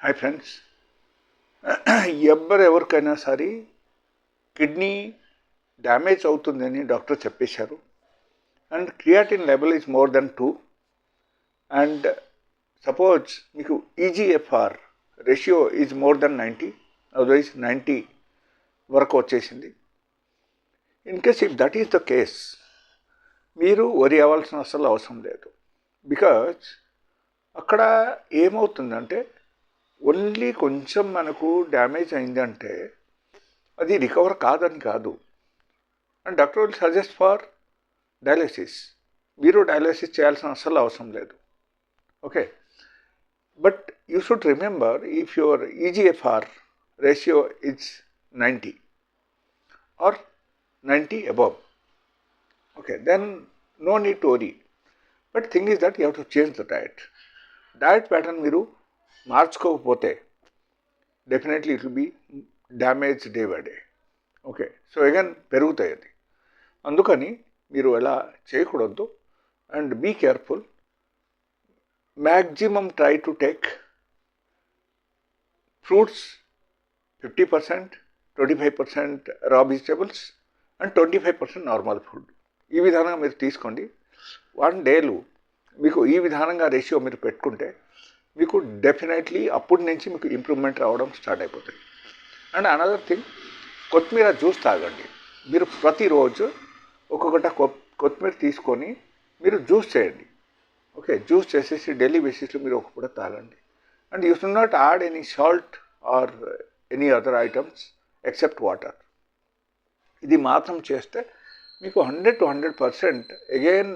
Hi friends, ఎవరికైనా సరే kidney damage అవుతుందని డాక్టర్ చెప్పేశారు. And creatinine level is more than 2. And suppose మీకు eGFR ratio is more than 90, otherwise 90 వరకు వచ్చేసింది. In case if that is the case, మీరు worry అవ్వాల్సిన అసలు అవసరం లేదు. బికాజ్ అక్కడ ఏమవుతుందంటే ఓన్లీ కొంచెం మనకు డ్యామేజ్ అయిందంటే అది రికవర్ కాదని కాదు. And doctor will suggest for dialysis. మీరు డయాలసిస్ చేయాల్సిన అసలు అవసరం లేదు. Okay, but you should remember if your EGFR ratio is 90 or 90 above, okay, then no need to worry. But thing is that you have to change the diet pattern. మీరు మార్చుకోకపోతే definitely it will be damage day by day. Okay, so again పెరుగుతాయి అది. అందుకని మీరు ఎలా చేయకూడదు. And be careful. Maximum try to take fruits 50%, 25% రా vegetables and 25% normal food. ఈ విధానంగా మీరు తీసుకోండి. 1 డేలో మీకు ఈ విధానంగా రేషియో మీరు పెట్టుకుంటే మీకు డెఫినెట్లీ అప్పటి నుంచి మీకు ఇంప్రూవ్మెంట్ రావడం స్టార్ట్ అయిపోతుంది. అండ్ అనదర్ థింగ్, కొత్తిమీర జ్యూస్ తాగండి. మీరు ప్రతిరోజు ఒక్కొక్కట కొత్తిమీర తీసుకొని మీరు జ్యూస్ చేయండి. ఓకే, జ్యూస్ చేసేసి డైలీ బేసిస్లో మీరు ఒక్కొక్కట తాగండి. And you should not add any salt or any other items except water. ఇది మాత్రం చేస్తే మీకు 100 to 100% అగైన్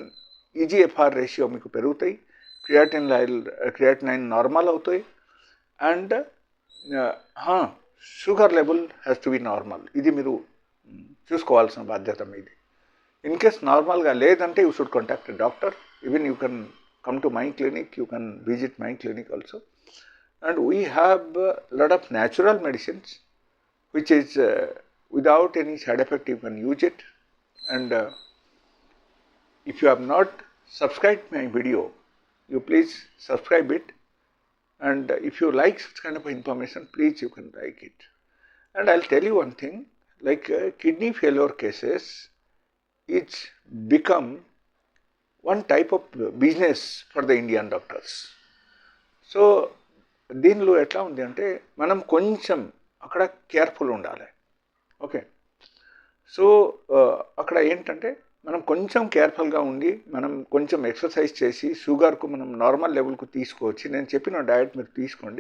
ఈజీఎఫ్ఆర్ రేషియో మీకు పెరుగుతాయి, క్రియాటినైన్ నార్మల్ అవుతాయి. And sugar level has to be normal. ఇది మీరు చూసుకోవాల్సిన బాధ్యత మీది. ఇన్ కేస్ నార్మల్గా లేదంటే you should contact doctor. Even you can come to my clinic, you can visit my clinic also. And we have a lot of natural medicines which is without any side effect. You can use it. And if you have not subscribed my video, you please subscribe it. And if you like such kind of information, please you can like it. And I'll tell you one thing, like kidney failure cases, it's become one type of business for the Indian doctors. So దీనిలో ఎట్లా ఉంది అంటే మనం కొంచెం అక్కడ careful ఉండాలి. Okay, so అక్కడ ఏంటంటే మనం కొంచెం కేర్ఫుల్గా ఉండి మనం కొంచెం ఎక్సర్సైజ్ చేసి షుగర్కు మనం నార్మల్ లెవెల్కు తీసుకోవచ్చు. నేను చెప్పిన డయట్ మీరు తీసుకోండి.